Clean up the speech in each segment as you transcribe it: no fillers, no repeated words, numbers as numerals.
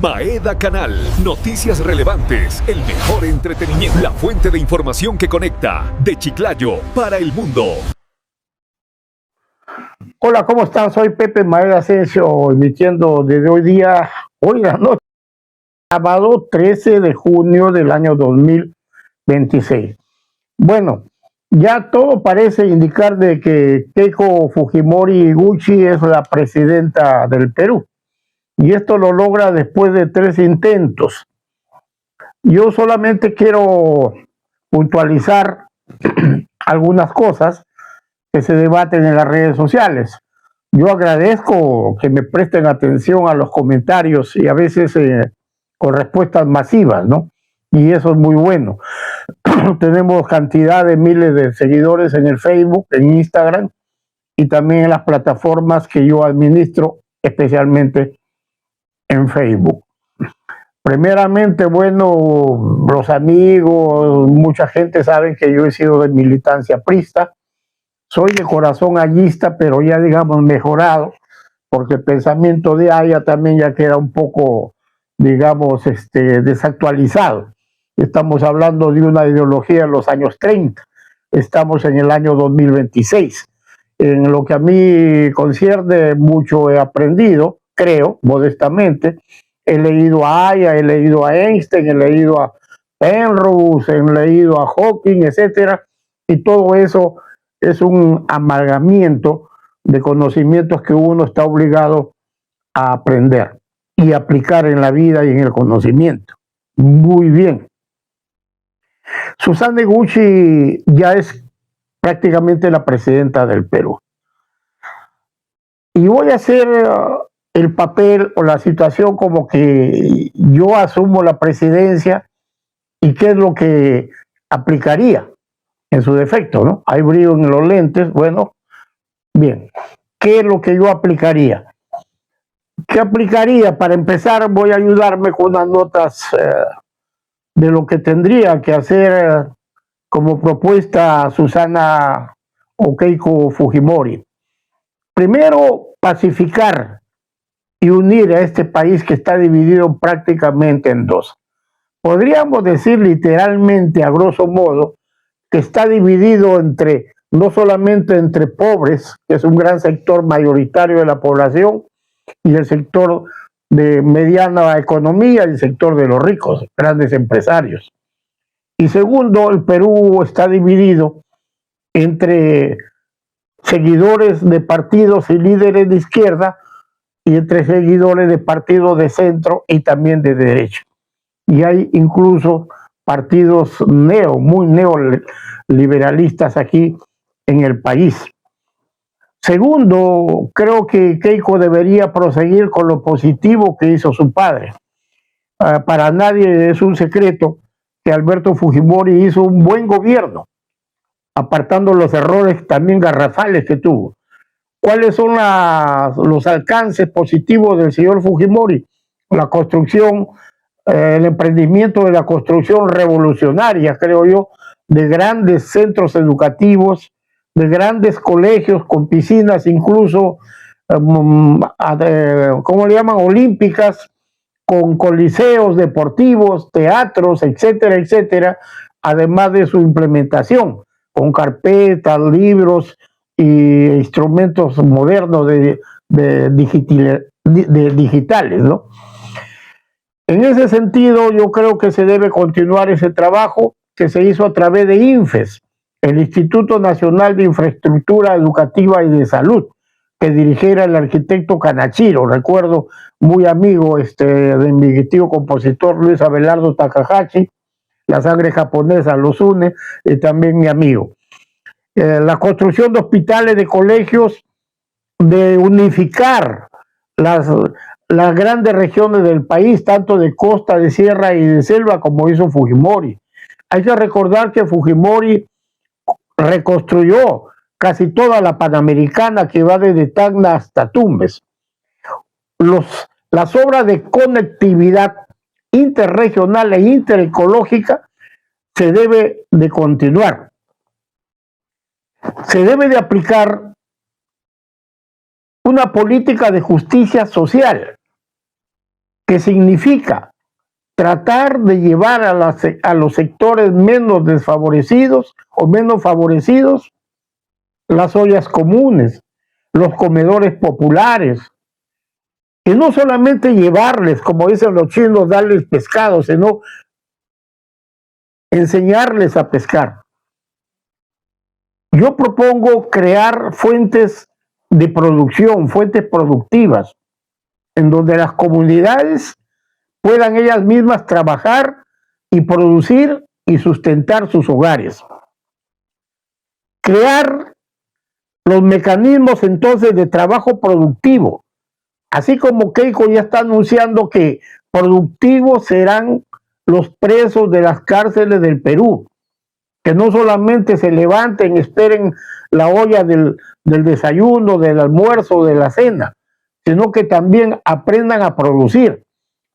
Maeda Canal, noticias relevantes, el mejor entretenimiento, la fuente de información que conecta, de Chiclayo para el mundo. Hola, ¿cómo están? Soy Pepe Maeda Asensio, emitiendo desde hoy la noche, sábado 13 de junio del año 2026. Bueno, ya todo parece indicar de que Keiko Fujimori Gucci es la presidenta del Perú. Y esto lo logra después de 3 intentos. Yo solamente quiero puntualizar algunas cosas que se debaten en las redes sociales. Yo agradezco que me presten atención a los comentarios y a veces con respuestas masivas, ¿no? Y eso es muy bueno. Tenemos cantidad de miles de seguidores en el Facebook, en Instagram y también en las plataformas que yo administro, especialmente en Facebook. Primeramente, bueno, los amigos, mucha gente sabe que yo he sido de militancia prista. Soy de corazón allista, pero ya digamos mejorado, porque el pensamiento de Haya también ya queda un poco, digamos, desactualizado. Estamos hablando de una ideología de los años 30. Estamos en el año 2026. En lo que a mí concierne, mucho he aprendido, creo, modestamente. He leído a Haya, he leído a Einstein, he leído a Penrose, he leído a Hawking, etcétera, y todo eso es un amalgamiento de conocimientos que uno está obligado a aprender y aplicar en la vida y en el conocimiento. Muy bien. Susana Gucci ya es prácticamente la presidenta del Perú. Y voy a hacer el papel o la situación como que yo asumo la presidencia y qué es lo que aplicaría en su defecto, ¿no? Hay brillo en los lentes, bueno, bien. ¿Qué es lo que yo aplicaría? ¿Qué aplicaría? Para empezar, voy a ayudarme con unas notas de lo que tendría que hacer como propuesta Susana o Keiko Fujimori. Primero, pacificar y unir a este país que está dividido prácticamente en dos. Podríamos decir literalmente, a grosso modo, que está dividido entre, no solamente entre pobres, que es un gran sector mayoritario de la población, y el sector de mediana economía, el sector de los ricos, grandes empresarios. Y segundo, el Perú está dividido entre seguidores de partidos y líderes de izquierda y entre seguidores de partidos de centro y también de derecha. Y hay incluso partidos muy neoliberalistas aquí en el país. Segundo, creo que Keiko debería proseguir con lo positivo que hizo su padre. Para nadie es un secreto que Alberto Fujimori hizo un buen gobierno, apartando los errores también garrafales que tuvo. ¿Cuáles son los alcances positivos del señor Fujimori? La construcción, el emprendimiento de la construcción revolucionaria, creo yo, de grandes centros educativos, de grandes colegios con piscinas incluso, ¿cómo le llaman? Olímpicas, con coliseos deportivos, teatros, etcétera, etcétera, además de su implementación, con carpetas, libros y instrumentos modernos digitales, ¿no? En ese sentido, yo creo que se debe continuar ese trabajo que se hizo a través de INFES, el Instituto Nacional de Infraestructura Educativa y de Salud, que dirigiera el arquitecto Kanachiro. Recuerdo, muy amigo de mi tío compositor Luis Abelardo Takahashi, la sangre japonesa los une, y también mi amigo. La construcción de hospitales, de colegios, de unificar las grandes regiones del país, tanto de costa, de sierra y de selva, como hizo Fujimori. Hay que recordar que Fujimori reconstruyó casi toda la Panamericana, que va desde Tacna hasta Tumbes. Las obras de conectividad interregional e interecológica se debe de continuar. Se debe de aplicar una política de justicia social que significa tratar de llevar a los sectores menos desfavorecidos o menos favorecidos las ollas comunes, los comedores populares, y no solamente llevarles, como dicen los chinos, darles pescado, sino enseñarles a pescar. Yo propongo crear fuentes de producción, fuentes productivas, en donde las comunidades puedan ellas mismas trabajar y producir y sustentar sus hogares. Crear los mecanismos entonces de trabajo productivo, así como Keiko ya está anunciando que productivos serán los presos de las cárceles del Perú, que no solamente se levanten, esperen la olla del desayuno, del almuerzo, de la cena, sino que también aprendan a producir.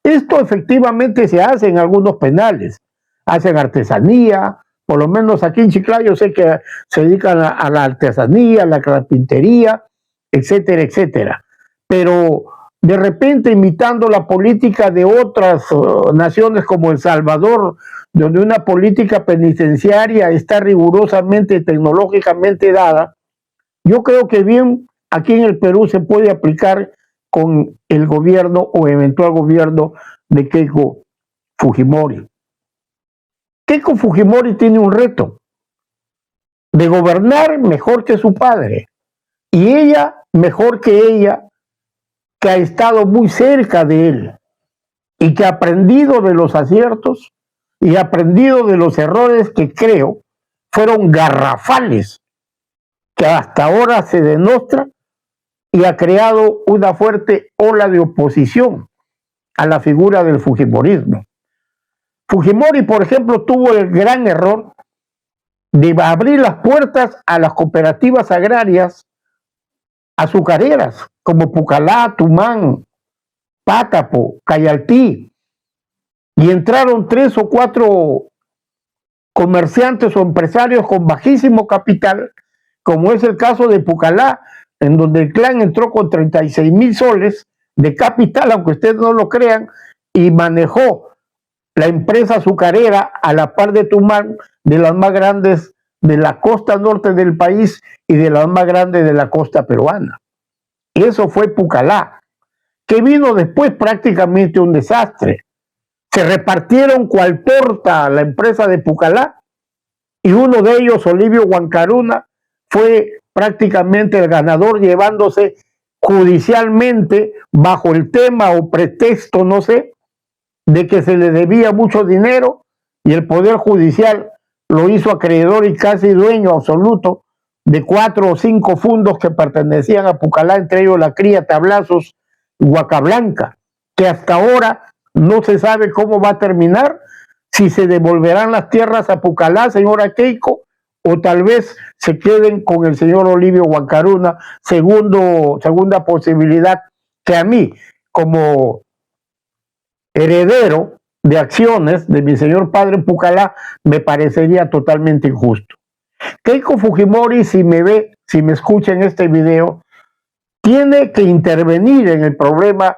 Esto efectivamente se hace en algunos penales, hacen artesanía, por lo menos aquí en Chiclayo sé que se dedican a la artesanía, a la carpintería, etcétera, etcétera. Pero de repente imitando la política de otras naciones como El Salvador, donde una política penitenciaria está rigurosamente tecnológicamente dada, yo creo que bien aquí en el Perú se puede aplicar con el gobierno o eventual gobierno de Keiko Fujimori. Keiko Fujimori tiene un reto de gobernar mejor que su padre y ella mejor que ella, que ha estado muy cerca de él y que ha aprendido de los aciertos y ha aprendido de los errores que creo fueron garrafales, que hasta ahora se denostra y ha creado una fuerte ola de oposición a la figura del fujimorismo. Fujimori, por ejemplo, tuvo el gran error de abrir las puertas a las cooperativas agrarias azucareras, como Pucallá, Tumán, Pátapo, Cayaltí, y entraron 3 o 4 comerciantes o empresarios con bajísimo capital, como es el caso de Pucallá, en donde el clan entró con 36,000 soles de capital, aunque ustedes no lo crean, y manejó la empresa azucarera a la par de Tumán, de las más grandes de la costa norte del país y de las más grandes de la costa peruana. Y eso fue Pucallá, que vino después prácticamente un desastre. Se repartieron cual torta la empresa de Pucallá y uno de ellos, Olivio Huancaruna, fue prácticamente el ganador, llevándose judicialmente, bajo el tema o pretexto, no sé, de que se le debía mucho dinero y el Poder Judicial lo hizo acreedor y casi dueño absoluto de 4 o 5 fundos que pertenecían a Pucallá, entre ellos la Cría, Tablazos y Huacablanca, que hasta ahora no se sabe cómo va a terminar, si se devolverán las tierras a Pucallá, señora Keiko, o tal vez se queden con el señor Olivio Huancaruna, segunda posibilidad, que a mí, como heredero de acciones de mi señor padre en Pucallá, me parecería totalmente injusto. Keiko Fujimori, si me ve, si me escucha en este video, tiene que intervenir en el problema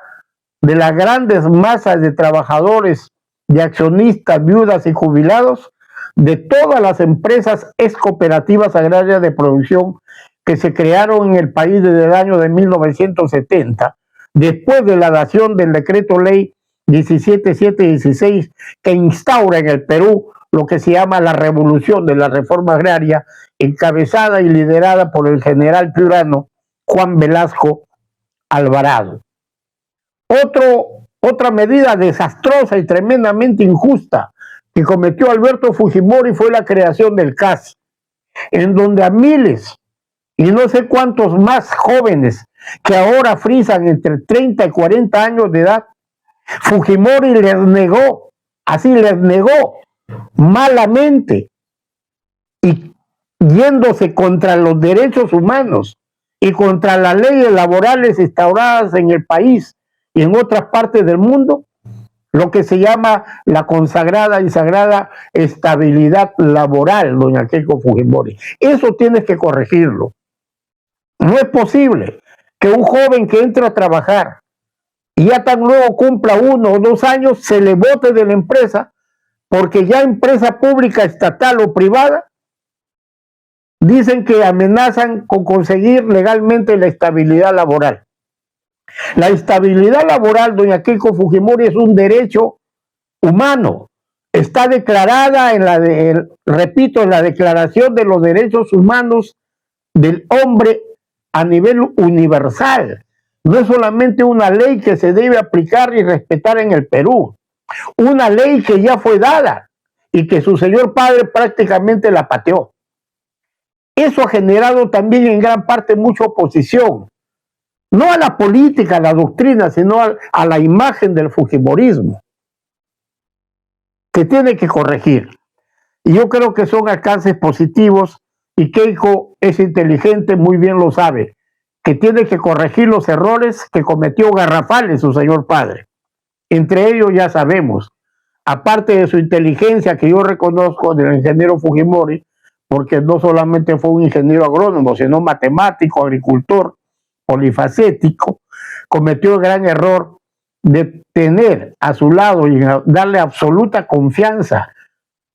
de las grandes masas de trabajadores, de accionistas, viudas y jubilados, de todas las empresas cooperativas agrarias de producción que se crearon en el país desde el año de 1970, después de la dación del decreto ley 17716, que instaura en el Perú lo que se llama la revolución de la reforma agraria, encabezada y liderada por el general piurano Juan Velasco Alvarado. Otra medida desastrosa y tremendamente injusta que cometió Alberto Fujimori fue la creación del CAS, en donde a miles y no sé cuántos más jóvenes que ahora frisan entre 30 y 40 años de edad, Fujimori les negó malamente y yéndose contra los derechos humanos y contra las leyes laborales instauradas en el país y en otras partes del mundo, lo que se llama la consagrada y sagrada estabilidad laboral, doña Keiko Fujimori. Eso tienes que corregirlo. No es posible que un joven que entra a trabajar y ya tan luego cumpla 1 o 2 años, se le bote de la empresa, porque ya empresa pública, estatal o privada, dicen que amenazan con conseguir legalmente la estabilidad laboral. La estabilidad laboral, doña Keiko Fujimori, es un derecho humano. Está declarada repito, en la Declaración de los Derechos Humanos del Hombre a nivel universal. No es solamente una ley que se debe aplicar y respetar en el Perú, una ley que ya fue dada y que su señor padre prácticamente la pateó. Eso ha generado también en gran parte mucha oposición, no a la política, a la doctrina, sino a la imagen del fujimorismo, que tiene que corregir. Y yo creo que son alcances positivos, y Keiko es inteligente, muy bien lo sabe, que tiene que corregir los errores que cometió garrafales su señor padre. Entre ellos ya sabemos, aparte de su inteligencia que yo reconozco del ingeniero Fujimori, porque no solamente fue un ingeniero agrónomo, sino matemático, agricultor, polifacético, cometió el gran error de tener a su lado y darle absoluta confianza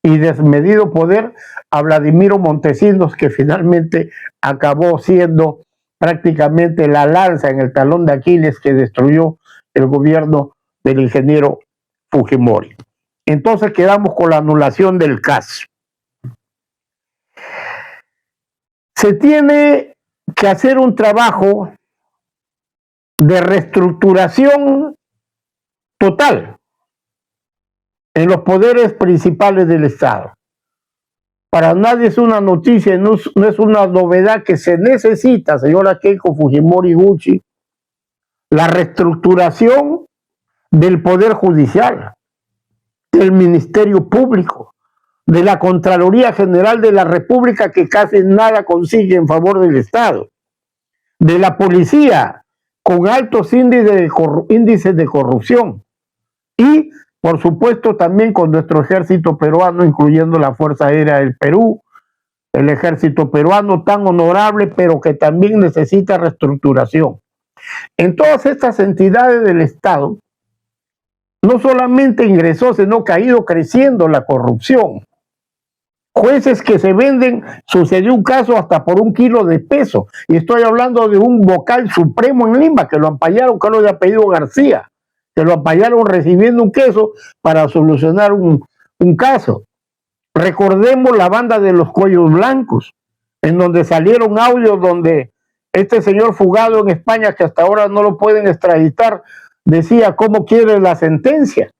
y desmedido poder a Vladimiro Montesinos, que finalmente acabó siendo prácticamente la lanza en el talón de Aquiles que destruyó el gobierno del ingeniero Fujimori. Entonces quedamos con la anulación del caso. Se tiene que hacer un trabajo de reestructuración total en los poderes principales del Estado. Para nadie es una noticia, no es una novedad que se necesita, señora Keiko Fujimori Gucci, la reestructuración del Poder Judicial, del Ministerio Público, de la Contraloría General de la República, que casi nada consigue en favor del Estado, de la policía, con altos índices de corrupción, y por supuesto también con nuestro ejército peruano, incluyendo la Fuerza Aérea del Perú, el ejército peruano tan honorable, pero que también necesita reestructuración. En todas estas entidades del Estado, no solamente ingresó, sino que ha ido creciendo la corrupción. Jueces que se venden, sucedió un caso hasta por 1 kilo de peso, y estoy hablando de un vocal supremo en Lima, que lo ampallaron, que lo de apellido García, que lo ampallaron recibiendo un queso para solucionar un caso. Recordemos la banda de los cuellos blancos, en donde salieron audios donde este señor fugado en España, que hasta ahora no lo pueden extraditar, decía cómo quiere la sentencia,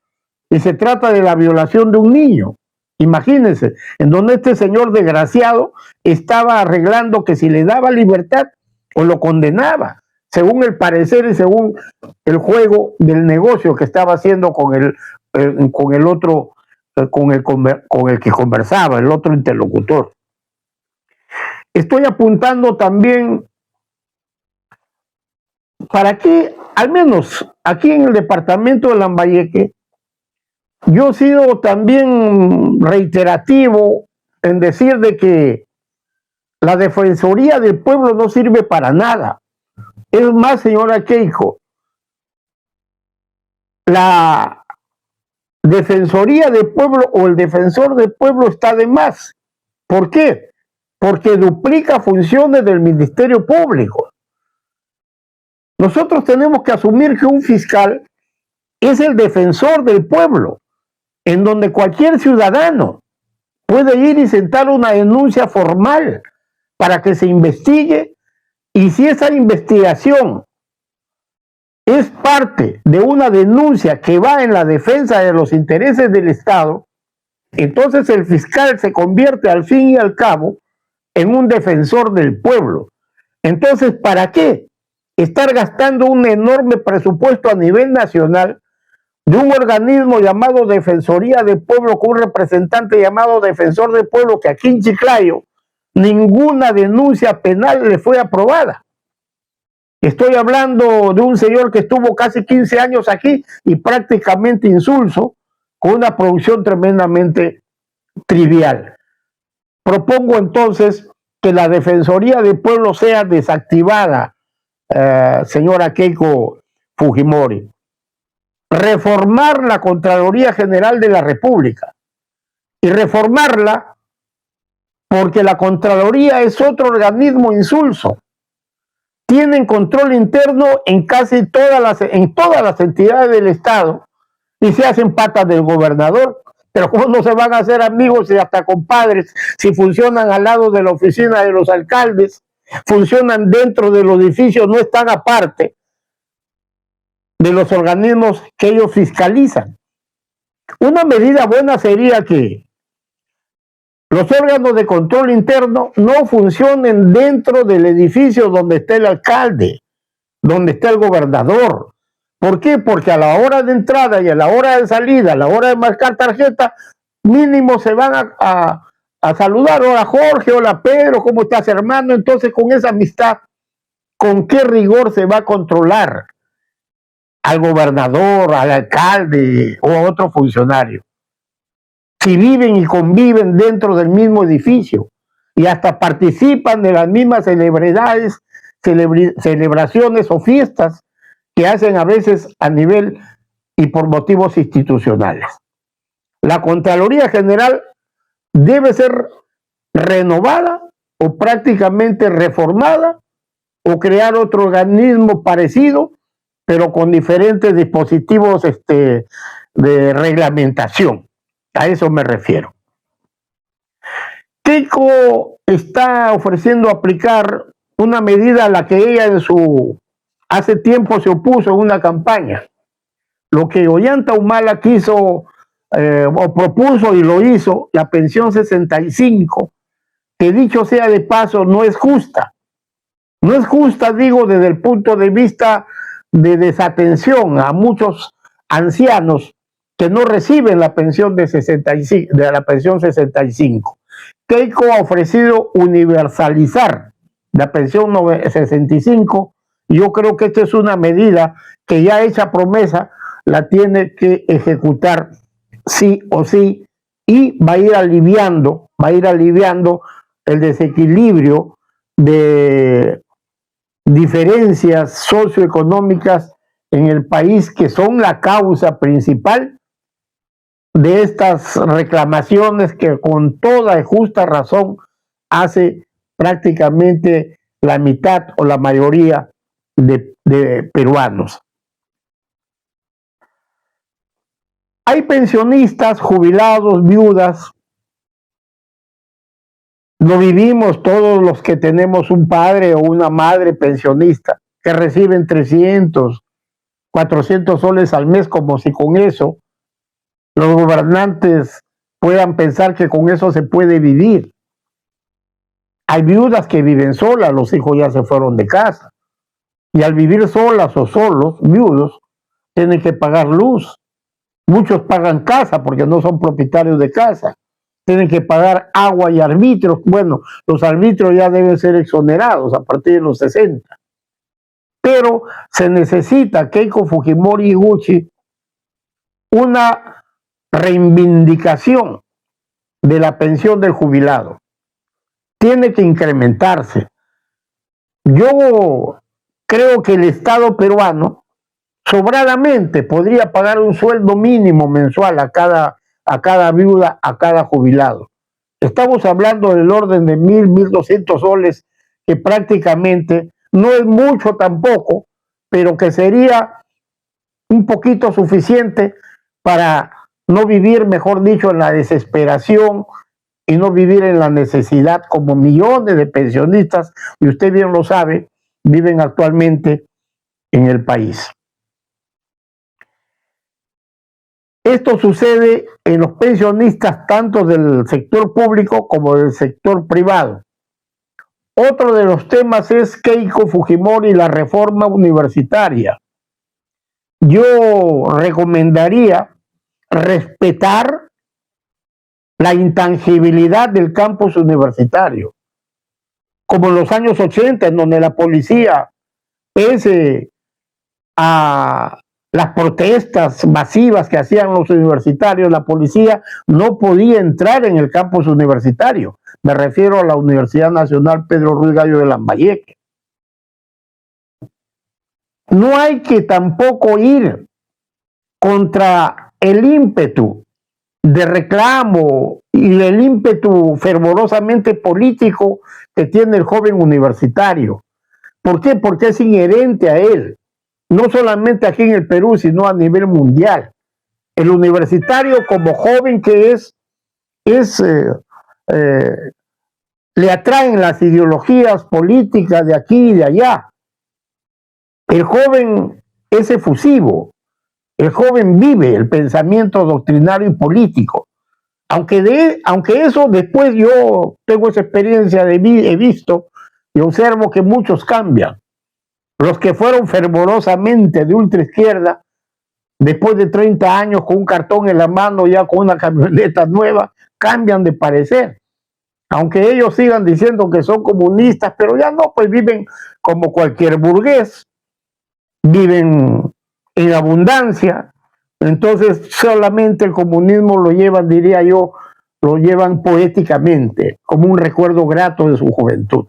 y se trata de la violación de un niño. Imagínense, en donde este señor desgraciado estaba arreglando que si le daba libertad o lo condenaba, según el parecer y según el juego del negocio que estaba haciendo con el otro, con el que conversaba, el otro interlocutor. Estoy apuntando también para que, al menos aquí en el departamento de Lambayeque, yo he sido también reiterativo en decir de que la Defensoría del Pueblo no sirve para nada. Es más, señora Keiko, la Defensoría del Pueblo o el Defensor del Pueblo está de más. ¿Por qué? Porque duplica funciones del Ministerio Público. Nosotros tenemos que asumir que un fiscal es el defensor del pueblo, en donde cualquier ciudadano puede ir y sentar una denuncia formal para que se investigue, y si esa investigación es parte de una denuncia que va en la defensa de los intereses del Estado, entonces el fiscal se convierte al fin y al cabo en un defensor del pueblo. Entonces, ¿para qué estar gastando un enorme presupuesto a nivel nacional de un organismo llamado Defensoría del Pueblo, con un representante llamado Defensor del Pueblo, que aquí en Chiclayo ninguna denuncia penal le fue aprobada? Estoy hablando de un señor que estuvo casi 15 años aquí y prácticamente insulso, con una producción tremendamente trivial. Propongo entonces que la Defensoría del Pueblo sea desactivada, señora Keiko Fujimori. reformar la Contraloría General de la República. Y reformarla porque la Contraloría es otro organismo insulso. Tienen control interno en casi todas las entidades del Estado y se hacen patas del gobernador. Pero ¿cómo no se van a hacer amigos y hasta compadres si funcionan al lado de la oficina de los alcaldes, funcionan dentro de los edificios, no están aparte de los organismos que ellos fiscalizan? Una medida buena sería que los órganos de control interno no funcionen dentro del edificio donde está el alcalde, donde está el gobernador. ¿Por qué? Porque a la hora de entrada y a la hora de salida, a la hora de marcar tarjeta, mínimo se van a saludar. Hola Jorge, hola Pedro, ¿cómo estás hermano? Entonces con esa amistad, ¿con qué rigor se va a controlar al gobernador, al alcalde o a otro funcionario? Si viven y conviven dentro del mismo edificio y hasta participan de las mismas celebraciones o fiestas que hacen a veces a nivel y por motivos institucionales. La Contraloría General debe ser renovada o prácticamente reformada o crear otro organismo parecido, pero con diferentes dispositivos de reglamentación. A eso me refiero. Keiko está ofreciendo aplicar una medida a la que ella hace tiempo se opuso en una campaña. Lo que Ollanta Humala quiso o propuso y lo hizo, la pensión 65, que dicho sea de paso, no es justa. No es justa, digo, desde el punto de vista de desatención a muchos ancianos que no reciben la pensión de la pensión 65. Keiko ha ofrecido universalizar la pensión 65. Yo creo que esta es una medida que ya hecha promesa la tiene que ejecutar sí o sí, y va a ir aliviando el desequilibrio de diferencias socioeconómicas en el país, que son la causa principal de estas reclamaciones que con toda y justa razón hace prácticamente la mitad o la mayoría de peruanos. Hay pensionistas, jubilados, viudas. Lo vivimos todos los que tenemos un padre o una madre pensionista que reciben 300, 400 soles al mes, como si con eso los gobernantes puedan pensar que con eso se puede vivir. Hay viudas que viven solas, los hijos ya se fueron de casa. Y al vivir solas o solos, viudos, tienen que pagar luz. Muchos pagan casa porque no son propietarios de casa. Tienen que pagar agua y arbitrios. Bueno, los arbitrios ya deben ser exonerados a partir de los 60. Pero se necesita, Keiko Fujimori Iguchi, una reivindicación de la pensión del jubilado. Tiene que incrementarse. Yo creo que el Estado peruano sobradamente podría pagar un sueldo mínimo mensual a cada viuda, a cada jubilado. Estamos hablando del orden de 1.200 soles, que prácticamente no es mucho tampoco, pero que sería un poquito suficiente para no vivir, mejor dicho, en la desesperación y no vivir en la necesidad como millones de pensionistas, y usted bien lo sabe, viven actualmente en el país. Esto sucede en los pensionistas tanto del sector público como del sector privado. Otro de los temas es Keiko Fujimori y la reforma universitaria. Yo recomendaría respetar la intangibilidad del campus universitario, como en los años 80, en donde la policía, pese a las protestas masivas que hacían los universitarios, la policía no podía entrar en el campus universitario. Me refiero a la Universidad Nacional Pedro Ruiz Gallo de Lambayeque. No hay que tampoco ir contra el ímpetu de reclamo y el ímpetu fervorosamente político que tiene el joven universitario. ¿Por qué? Porque es inherente a él, no solamente aquí en el Perú, sino a nivel mundial. El universitario como joven que le atraen las ideologías políticas de aquí y de allá. El joven es efusivo, el joven vive el pensamiento doctrinario y político. Aunque eso después yo tengo esa experiencia he visto y observo que muchos cambian. Los que fueron fervorosamente de ultraizquierda, después de 30 años con un cartón en la mano, ya con una camioneta nueva, cambian de parecer. Aunque ellos sigan diciendo que son comunistas, pero ya no, pues viven como cualquier burgués, viven en abundancia. Entonces solamente el comunismo lo llevan, diría yo, lo llevan poéticamente, como un recuerdo grato de su juventud.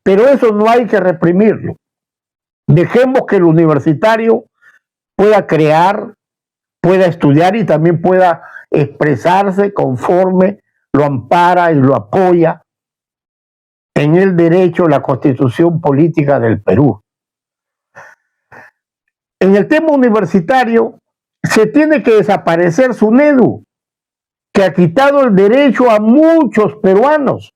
Pero eso no hay que reprimirlo. Dejemos que el universitario pueda crear, pueda estudiar y también pueda expresarse conforme lo ampara y lo apoya en el derecho la Constitución Política del Perú. En el tema universitario se tiene que desaparecer SUNEDU, que ha quitado el derecho a muchos peruanos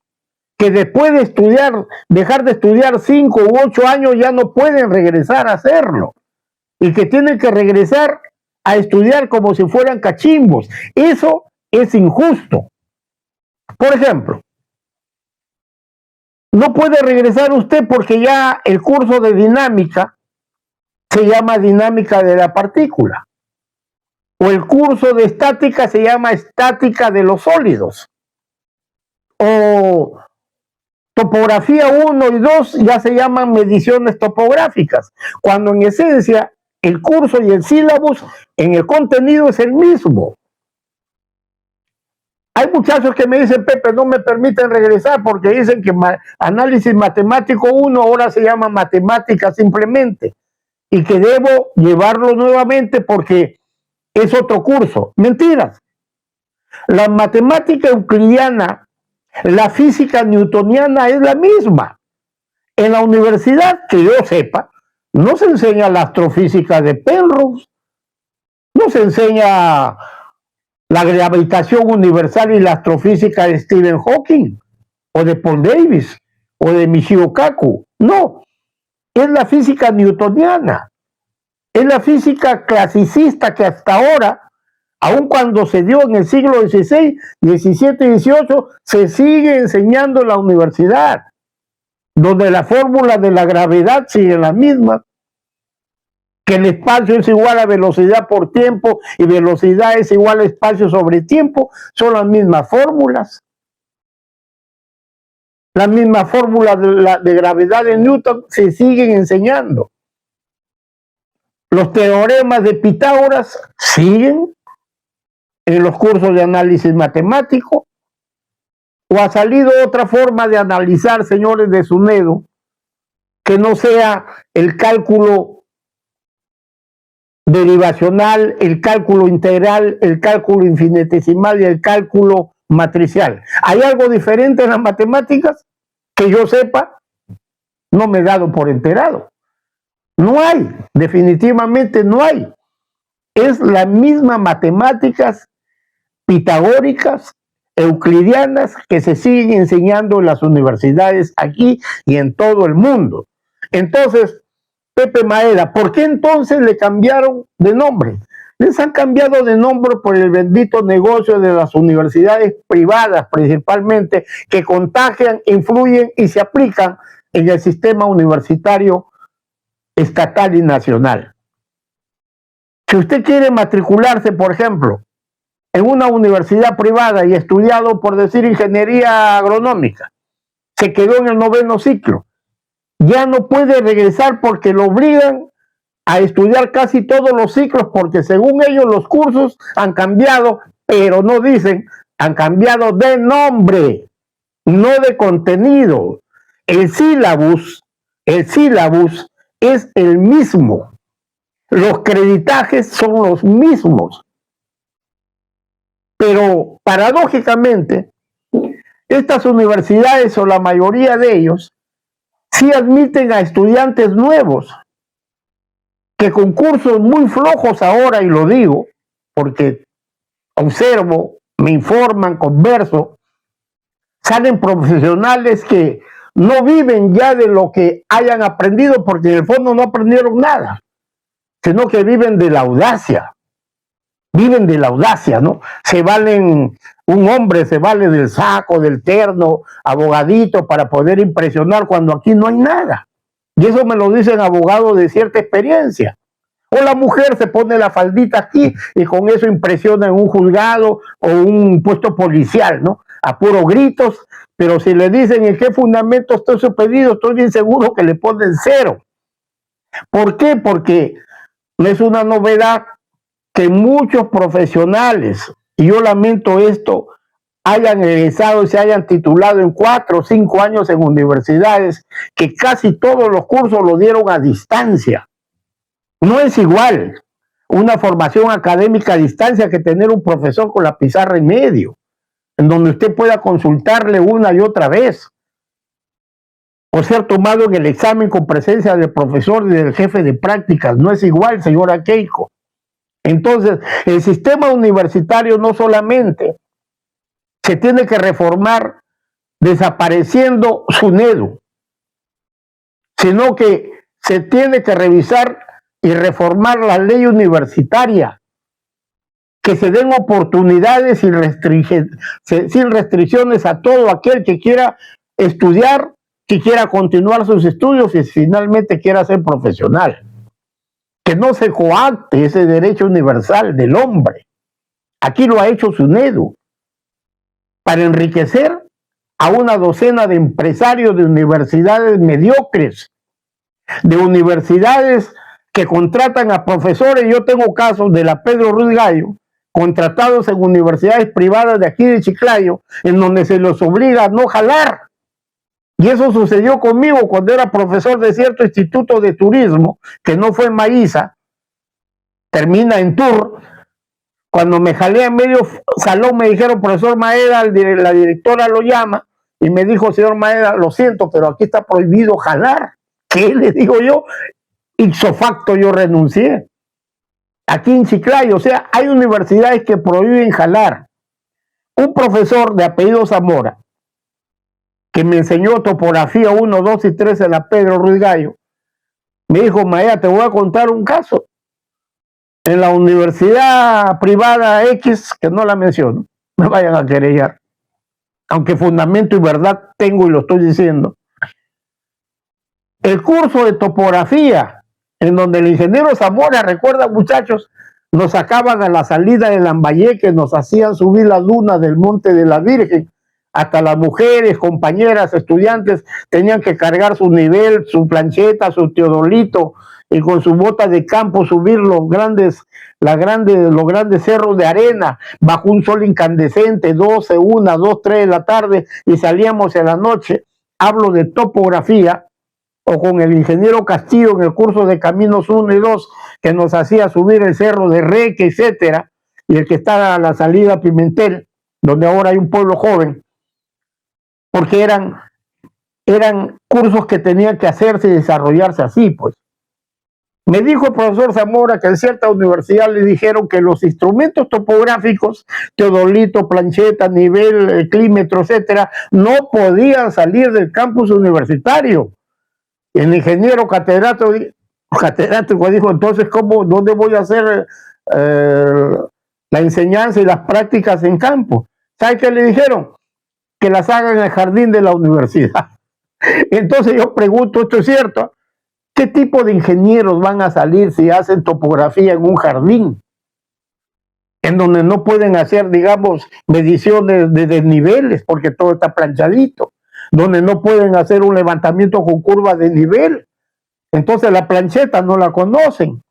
que después de estudiar, dejar de estudiar 5 u 8 años ya no pueden regresar a hacerlo y que tienen que regresar a estudiar como si fueran cachimbos. Eso es injusto. Por ejemplo, no puede regresar usted porque ya el curso de dinámica se llama dinámica de la partícula, o el curso de estática se llama estática de los sólidos, o topografía 1 y 2 ya se llaman mediciones topográficas, cuando en esencia el curso y el sílabus en el contenido es el mismo. Hay muchachos que me dicen, Pepe, no me permiten regresar porque dicen que análisis matemático 1 ahora se llama matemática simplemente y que debo llevarlo nuevamente porque es otro curso. Mentiras. La matemática euclidiana, la física newtoniana es la misma. En la universidad, que yo sepa, no se enseña la astrofísica de Penrose, no se enseña la gravitación universal y la astrofísica de Stephen Hawking, o de Paul Davis, o de Michio Kaku. No, es la física newtoniana, es la física clasicista que hasta ahora, aun cuando se dio en el siglo XVI, XVII y XVIII, se sigue enseñando en la universidad, donde la fórmula de la gravedad sigue la misma, que el espacio es igual a velocidad por tiempo y velocidad es igual a espacio sobre tiempo, son las mismas fórmulas. Las mismas fórmulas de gravedad de Newton se siguen enseñando. Los teoremas de Pitágoras siguen en los cursos de análisis matemático. ¿O ha salido otra forma de analizar, señores de SUNEDU, que no sea el cálculo derivacional, el cálculo integral, el cálculo infinitesimal y el cálculo matricial? ¿Hay algo diferente en las matemáticas que yo sepa? No me he dado por enterado. No hay, definitivamente no hay. Es la misma matemáticas pitagóricas, euclidianas, que se siguen enseñando en las universidades aquí y en todo el mundo. Entonces, Pepe Maeda, ¿por qué entonces le cambiaron de nombre? Les han cambiado de nombre por el bendito negocio de las universidades privadas, principalmente, que contagian, influyen y se aplican en el sistema universitario estatal y nacional. Si usted quiere matricularse, por ejemplo, en una universidad privada y estudiado, por decir, ingeniería agronómica, se quedó en el 9º ciclo, ya no puede regresar porque lo obligan a estudiar casi todos los ciclos, porque según ellos los cursos han cambiado, pero no dicen, han cambiado de nombre, no de contenido. El sílabus es el mismo. los creditajes son los mismos. Pero paradójicamente, estas universidades o la mayoría de ellos sí admiten a estudiantes nuevos que con cursos muy flojos ahora, y lo digo porque observo, me informan, converso, salen profesionales que no viven ya de lo que hayan aprendido, porque en el fondo no aprendieron nada, sino que viven de la audacia, ¿no? Se valen, un hombre se vale del saco, del terno, abogadito para poder impresionar cuando aquí no hay nada. Y eso me lo dicen abogados de cierta experiencia. O la mujer se pone la faldita aquí y con eso impresiona en un juzgado o un puesto policial, ¿no? A puros gritos, pero si le dicen en qué fundamento está su pedido, estoy bien seguro que le ponen 0. ¿Por qué? Porque no es una novedad que muchos profesionales, y yo lamento esto, hayan egresado y se hayan titulado en 4 o 5 años en universidades, que casi todos los cursos los dieron a distancia. No es igual una formación académica a distancia que tener un profesor con la pizarra en medio, en donde usted pueda consultarle una y otra vez, o ser tomado en el examen con presencia del profesor y del jefe de prácticas. No es igual, señora Keiko. Entonces, el sistema universitario no solamente se tiene que reformar desapareciendo SUNEDU, sino que se tiene que revisar y reformar la ley universitaria, que se den oportunidades sin restricciones a todo aquel que quiera estudiar, que quiera continuar sus estudios y finalmente quiera ser profesional. Que no se coacte ese derecho universal del hombre. Aquí lo ha hecho SUNEDU para enriquecer a una docena de empresarios de universidades mediocres, de universidades que contratan a profesores. Yo tengo casos de la Pedro Ruiz Gallo, contratados en universidades privadas de aquí de Chiclayo, en donde se los obliga a no jalar. Y eso sucedió conmigo cuando era profesor de cierto instituto de turismo, que no fue en Maíza, termina en Tur. Cuando me jalé en medio salón me dijeron, profesor Maeda, la directora lo llama, y me dijo, señor Maeda, lo siento, pero aquí está prohibido jalar. ¿Qué le digo yo? Ipso facto yo renuncié. Aquí en Chiclayo, o sea, hay universidades que prohíben jalar. Un profesor de apellido Zamora, que me enseñó topografía 1, 2 y 3 en la Pedro Ruiz Gallo, me dijo, Maeda, te voy a contar un caso. En la universidad privada X, que no la menciono, me vayan a querellar, aunque fundamento y verdad tengo y lo estoy diciendo. El curso de topografía, en donde el ingeniero Zamora, recuerdan muchachos, nos sacaban a la salida de Lambayeque, nos hacían subir las dunas del Monte de la Virgen, hasta las mujeres, compañeras, estudiantes, tenían que cargar su nivel, su plancheta, su teodolito, y con su bota de campo subir los grandes cerros de arena, bajo un sol incandescente, 12, 1, 2, 3 de la tarde, y salíamos en la noche. Hablo de topografía, o con el ingeniero Castillo en el curso de Caminos 1 y 2, que nos hacía subir el cerro de Reque, etcétera, y el que está a la salida a Pimentel, donde ahora hay un pueblo joven, porque eran cursos que tenían que hacerse y desarrollarse así, pues. Me dijo el profesor Zamora que en cierta universidad le dijeron que los instrumentos topográficos, teodolito, plancheta, nivel, clímetro, etcétera, no podían salir del campus universitario. El ingeniero catedrático dijo, entonces, ¿dónde voy a hacer la enseñanza y las prácticas en campo? ¿Sabe qué le dijeron? Que las hagan en el jardín de la universidad. Entonces yo pregunto, ¿esto es cierto? ¿Qué tipo de ingenieros van a salir si hacen topografía en un jardín? En donde no pueden hacer, digamos, mediciones de desniveles, porque todo está planchadito. Donde no pueden hacer un levantamiento con curva de nivel. Entonces la plancheta no la conocen.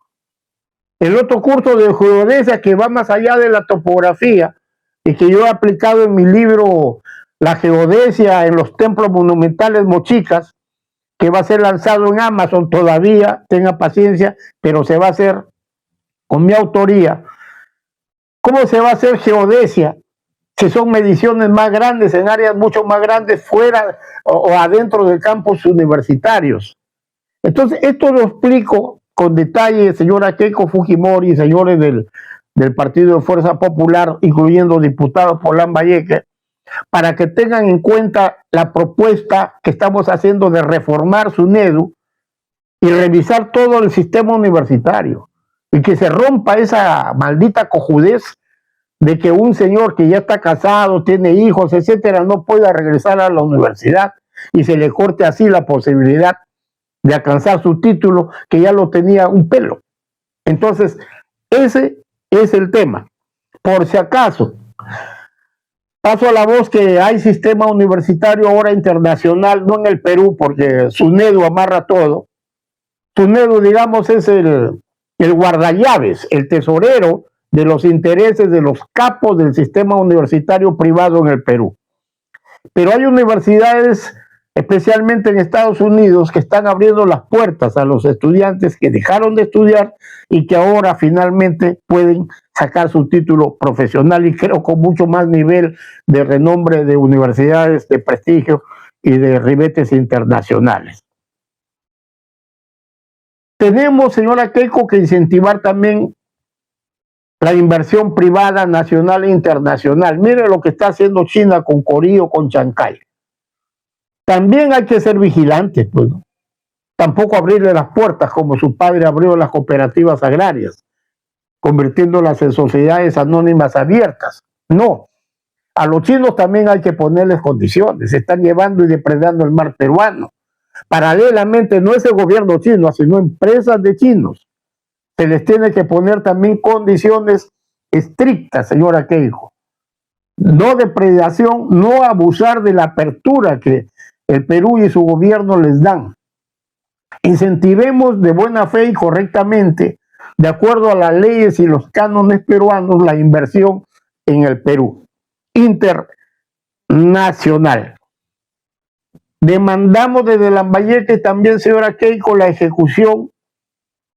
El otro curso de geodesia que va más allá de la topografía y que yo he aplicado en mi libro La geodesia en los templos monumentales mochicas, que va a ser lanzado en Amazon todavía, tenga paciencia, pero se va a hacer con mi autoría. ¿Cómo se va a hacer geodesia? Si son mediciones más grandes, en áreas mucho más grandes, fuera o adentro del campus universitarios. Entonces, esto lo explico con detalle, señora Keiko Fujimori, señores del Partido de Fuerza Popular, incluyendo diputados por Lambayeque, para que tengan en cuenta la propuesta que estamos haciendo de reformar SUNEDU y revisar todo el sistema universitario, y que se rompa esa maldita cojudez de que un señor que ya está casado, tiene hijos, etcétera, no pueda regresar a la universidad y se le corte así la posibilidad de alcanzar su título, que ya lo tenía un pelo. Entonces, ese es el tema. Por si acaso, paso a la voz que hay sistema universitario ahora internacional, no en el Perú, porque SUNEDU amarra todo. SUNEDU, digamos, es el guardallaves, el tesorero de los intereses de los capos del sistema universitario privado en el Perú. Pero hay universidades, especialmente en Estados Unidos, que están abriendo las puertas a los estudiantes que dejaron de estudiar y que ahora finalmente pueden sacar su título profesional, y creo con mucho más nivel de renombre de universidades de prestigio y de ribetes internacionales. Tenemos, señora Keiko, que incentivar también la inversión privada nacional e internacional. Mire lo que está haciendo China con Corío, con Chancay. También hay que ser vigilantes, pues, ¿no? Tampoco abrirle las puertas como su padre abrió las cooperativas agrarias, convirtiéndolas en sociedades anónimas abiertas. No, a los chinos también hay que ponerles condiciones. Se están llevando y depredando el mar peruano. Paralelamente, no es el gobierno chino, sino empresas de chinos. Se les tiene que poner también condiciones estrictas, señora Keiko. No depredación, no abusar de la apertura que el Perú y su gobierno les dan. Incentivemos de buena fe y correctamente, de acuerdo a las leyes y los cánones peruanos, la inversión en el Perú internacional. Demandamos desde Lambayeque también, señora Keiko, la ejecución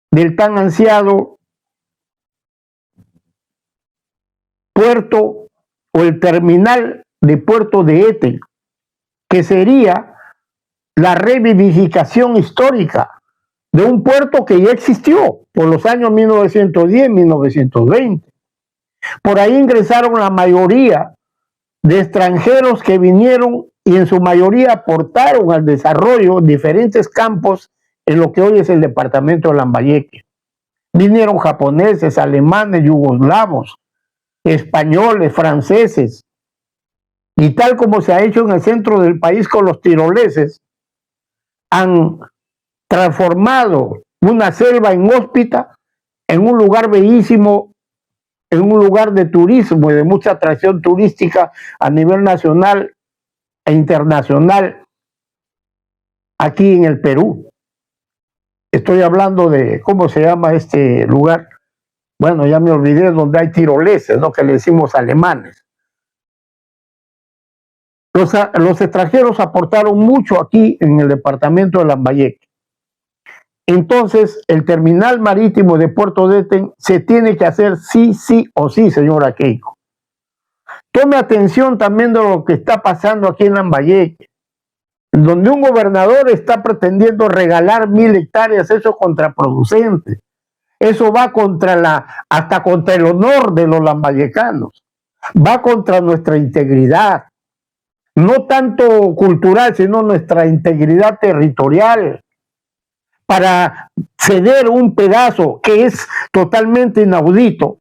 del tan ansiado puerto o el terminal de puerto de Eten, que sería la revivificación histórica de un puerto que ya existió por los años 1910, 1920. Por ahí ingresaron la mayoría de extranjeros que vinieron y en su mayoría aportaron al desarrollo diferentes campos en lo que hoy es el departamento de Lambayeque. Vinieron japoneses, alemanes, yugoslavos, españoles, franceses, y tal como se ha hecho en el centro del país con los tiroleses, han transformado una selva inhóspita en un lugar bellísimo, en un lugar de turismo y de mucha atracción turística a nivel nacional e internacional aquí en el Perú. Estoy hablando de, ¿cómo se llama este lugar? Bueno, ya me olvidé, donde hay tiroleses, ¿no? Que le decimos alemanes. Los extranjeros aportaron mucho aquí en el departamento de Lambayeque. Entonces, el terminal marítimo de Puerto de Eten se tiene que hacer sí, sí o sí, señora Keiko. Tome atención también de lo que está pasando aquí en Lambayeque, donde un gobernador está pretendiendo regalar 1000 hectáreas. Eso es contraproducente. Eso va hasta contra el honor de los lambayecanos. Va contra nuestra integridad. No tanto cultural, sino nuestra integridad territorial. Para ceder un pedazo que es totalmente inaudito,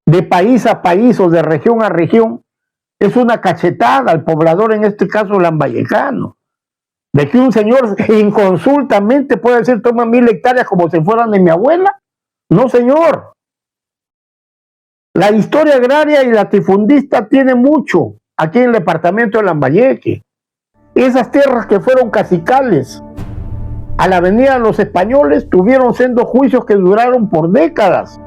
de país a país o de región a región, es una cachetada al poblador, en este caso lambayecano. De que un señor inconsultamente puede decir, toma 1000 hectáreas como si fueran de mi abuela. No, señor. La historia agraria y latifundista tiene mucho aquí en el departamento de Lambayeque. Esas tierras que fueron cacicales a la venida de los españoles tuvieron siendo juicios que duraron por décadas.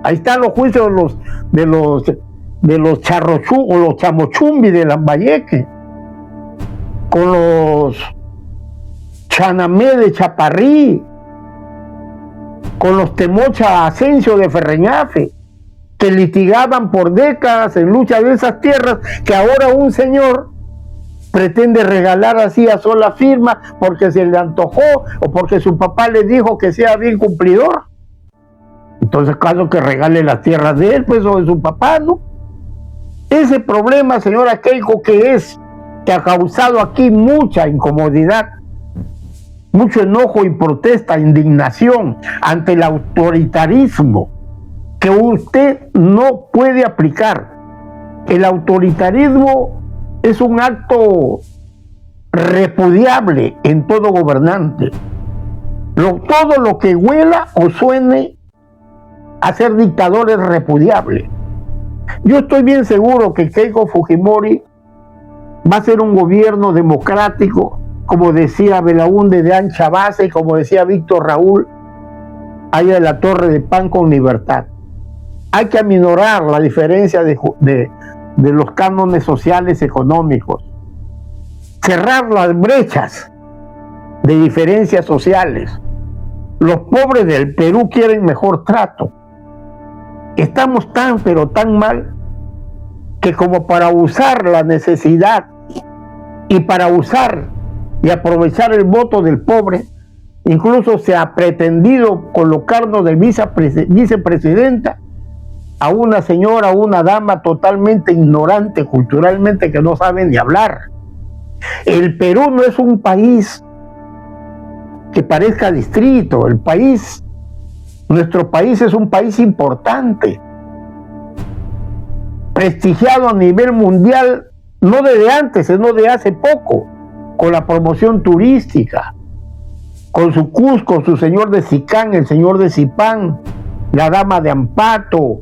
Ahí están los juicios de los charrochú o los chamochumbi de Lambayeque, con los Chanamé de Chaparrí, con los Temocha Asensio de Ferreñafe, que litigaban por décadas en lucha de esas tierras, que ahora un señor pretende regalar así a sola firma porque se le antojó o porque su papá le dijo que sea bien cumplidor. Entonces, caso que regale las tierras de él, pues, o de su papá, ¿no? Ese problema, señora Keiko, que ha causado aquí mucha incomodidad, mucho enojo y protesta, indignación ante el autoritarismo que usted no puede aplicar. El autoritarismo es un acto repudiable en todo gobernante. Todo lo que huela o suene a ser dictador es repudiable. Yo estoy bien seguro que Keiko Fujimori va a ser un gobierno democrático, como decía Belaúnde de ancha base, como decía Víctor Raúl, allá de la Torre de Pan con libertad. Hay que aminorar la diferencia de los cánones sociales económicos, cerrar las brechas de diferencias sociales. Los pobres del Perú quieren mejor trato. Estamos tan, pero tan mal, que como para usar la necesidad y para usar y aprovechar el voto del pobre, incluso se ha pretendido colocarnos de vicepresidenta a una señora, a una dama totalmente ignorante culturalmente, que no sabe ni hablar. El Perú no es un país que parezca distrito. Nuestro país es un país importante, prestigiado a nivel mundial, no desde antes, sino de hace poco, con la promoción turística, con su Cusco, su señor de Sicán, el señor de Zipán, la dama de Ampato,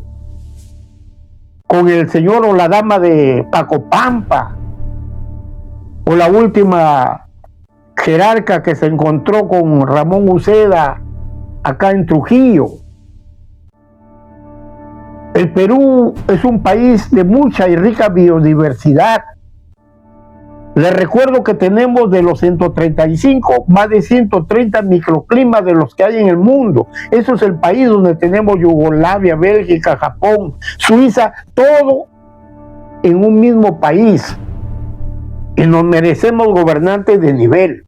con el señor o la dama de Pacopampa, o la última jerarca que se encontró con Ramón Uceda acá en Trujillo. El Perú es un país de mucha y rica biodiversidad. Les recuerdo que tenemos de los 135, más de 130 microclimas de los que hay en el mundo. Eso es el país donde tenemos Yugoslavia, Bélgica, Japón, Suiza, todo en un mismo país. Y nos merecemos gobernantes de nivel.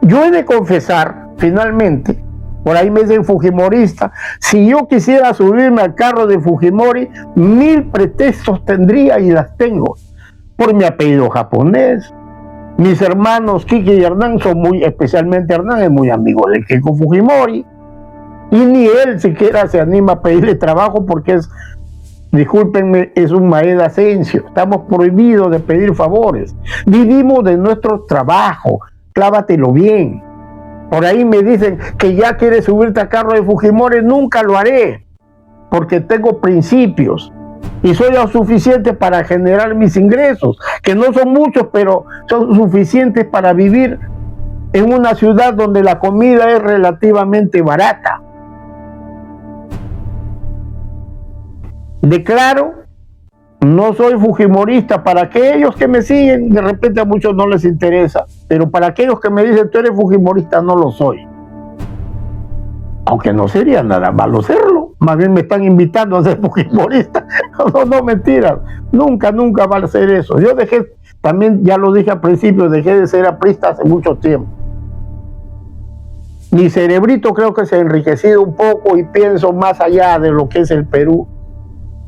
Yo he de confesar, finalmente, por ahí me dicen fujimorista, si yo quisiera subirme al carro de Fujimori, 1000 pretextos tendría y las tengo. Por mi apellido japonés. Mis hermanos Kiki y Hernán son especialmente Hernán es muy amigo de Keiko Fujimori. Y ni él siquiera se anima a pedirle trabajo porque discúlpenme, es un Maeda Asensio. Estamos prohibidos de pedir favores. Vivimos de nuestro trabajo. Clávatelo bien. Por ahí me dicen que ya quieres subirte al carro de Fujimori. Nunca lo haré, porque tengo principios y soy lo suficiente para generar mis ingresos, que no son muchos, pero son suficientes para vivir en una ciudad donde la comida es relativamente barata. Declaro, no soy fujimorista. Para aquellos que me siguen, de repente a muchos no les interesa, pero para aquellos que me dicen tú eres fujimorista, no lo soy. Aunque no sería nada malo serlo, más bien me están invitando a ser fujimorista. No, mentiras, nunca va a ser eso. Yo dejé, también ya lo dije al principio, dejé de ser aprista hace mucho tiempo. Mi cerebrito creo que se ha enriquecido un poco y pienso más allá de lo que es el Perú.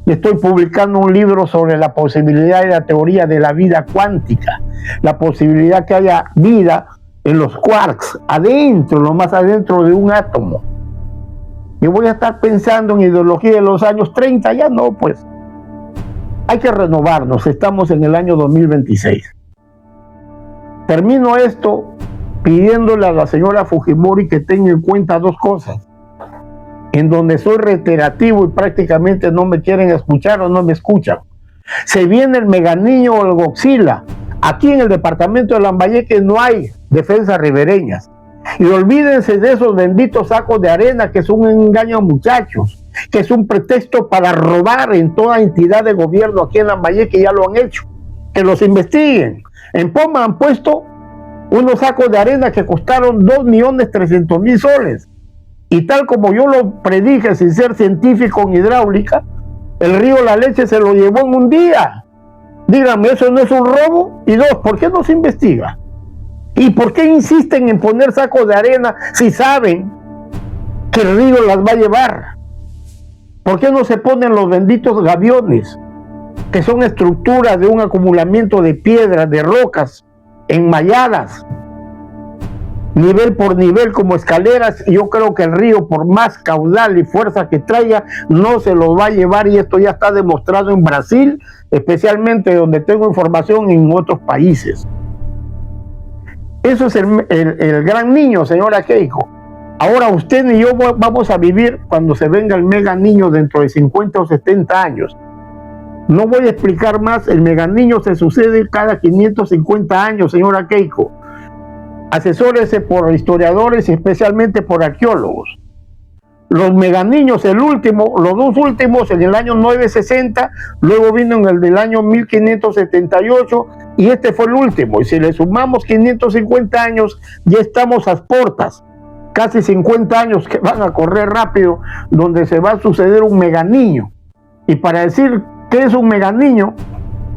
Estoy publicando un libro sobre la posibilidad y la teoría de la vida cuántica, la posibilidad que haya vida en los quarks, adentro, lo más adentro de un átomo. Y voy a estar pensando en ideología de los años 30, ya no, pues. Hay que renovarnos, estamos en el año 2026. Termino esto pidiéndole a la señora Fujimori que tenga en cuenta dos cosas. En donde soy reiterativo y prácticamente no me quieren escuchar o no me escuchan. Se viene el Meganiño o el Godzilla. Aquí en el departamento de Lambayeque no hay defensas ribereñas. Y olvídense de esos benditos sacos de arena que son un engaño a muchachos, que es un pretexto para robar en toda entidad de gobierno aquí en Lambayeque, ya lo han hecho. Que los investiguen. En Poma han puesto unos sacos de arena que costaron 2.300.000 soles. Y tal como yo lo predije sin ser científico en hidráulica, el río La Leche se lo llevó en un día. Díganme, ¿eso no es un robo? Y dos, ¿por qué no se investiga? ¿Y por qué insisten en poner sacos de arena si saben que el río las va a llevar? ¿Por qué no se ponen los benditos gaviones, que son estructuras de un acumulamiento de piedras, de rocas, enmalladas, nivel por nivel como escaleras? Yo creo que el río, por más caudal y fuerza que traiga, no se los va a llevar, y esto ya está demostrado en Brasil, especialmente donde tengo información, en otros países. Eso es el gran niño, señora Keiko. Ahora usted y yo vamos a vivir cuando se venga el mega niño dentro de 50 o 70 años. No voy a explicar más, el mega niño se sucede cada 550 años, señora Keiko. Asesórese por historiadores y especialmente por arqueólogos. Los meganiños, los dos últimos en el año 960, luego vino en el del año 1578 y este fue el último. Y si le sumamos 550 años, ya estamos a puertas, casi 50 años que van a correr rápido, donde se va a suceder un meganiño. Y para decir qué es un meganiño,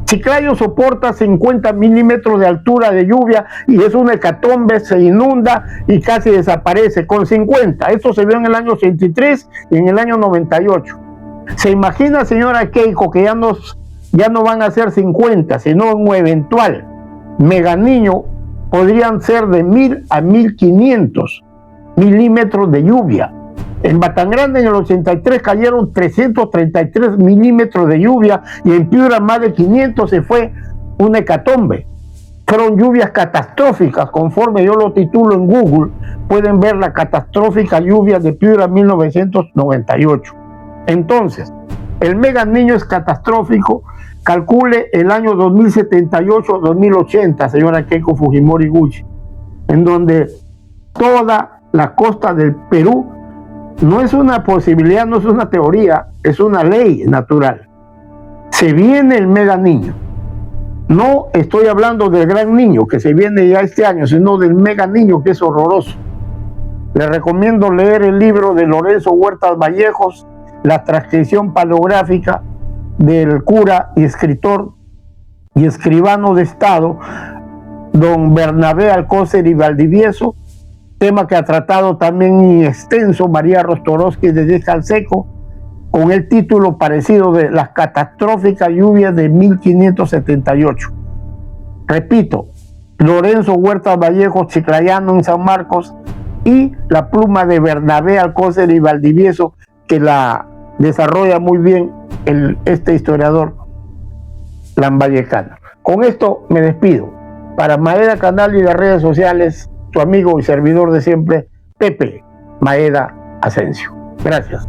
Chiclayo soporta 50 milímetros de altura de lluvia y es una hecatombe, se inunda y casi desaparece con 50. Esto se vio en el año 83 y en el año 98. ¿Se imagina, señora Keiko, que ya no van a ser 50, sino un eventual meganiño podrían ser de 1.000 a 1.500 milímetros de lluvia? En Batangrande en el 83 cayeron 333 milímetros de lluvia y en Piura más de 500. Se fue una hecatombe. Fueron lluvias catastróficas, conforme yo lo titulo en Google. Pueden ver la catastrófica lluvia de Piura 1998. Entonces, el mega niño es catastrófico. Calcule el año 2078-2080, señora Keiko Fujimori Gucci, en donde toda la costa del Perú, no es una posibilidad, no es una teoría, es una ley natural. Se viene el mega niño. No estoy hablando del gran niño que se viene ya este año, sino del mega niño, que es horroroso. Le recomiendo leer el libro de Lorenzo Huertas Vallejos, La transcripción paleográfica del cura y escritor y escribano de Estado, don Bernabé Alcócer y Valdivieso, tema que ha tratado también en extenso María Rostorowski de Díez Canseco, con el título parecido de Las catastróficas lluvias de 1578. Repito, Lorenzo Huertas Vallejos, chiclayano en San Marcos, y la pluma de Bernabé Alcócer y Valdivieso, que la desarrolla muy bien este historiador lambayecano. Con esto me despido. Para Maeda Canal y las redes sociales, tu amigo y servidor de siempre, Pepe Maeda Asensio. Gracias.